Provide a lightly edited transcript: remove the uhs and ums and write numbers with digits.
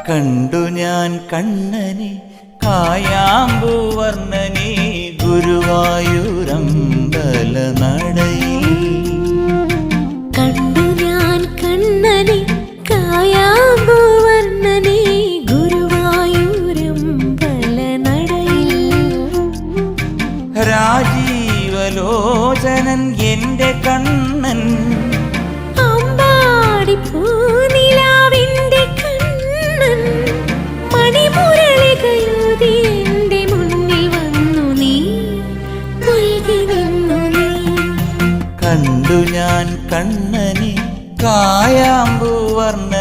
കണ്ടു ഞാൻ കണ്ണനെ കായാമ്പൂവർണ്ണനെ ഗുരുവായൂരമ്പല നടയിൽ. കണ്ടു ഞാൻ കണ്ണനെ കായാമ്പൂവർണ്ണനെ ഗുരുവായൂരമ്പല നടയിൽ. രാജീവലോചനൻ എന്റെ കണ്ണൻ അമ്പാടിപ്പൂനിലാവിന്റെ കണ്ണൻ മണിമുരളികയൂതി എന്റെ മുന്നിൽ വന്നു നീ പുൽകി നിന്നു നീ. കണ്ടു ഞാൻ കണ്ണനെ കായാമ്പൂവർണ്ണ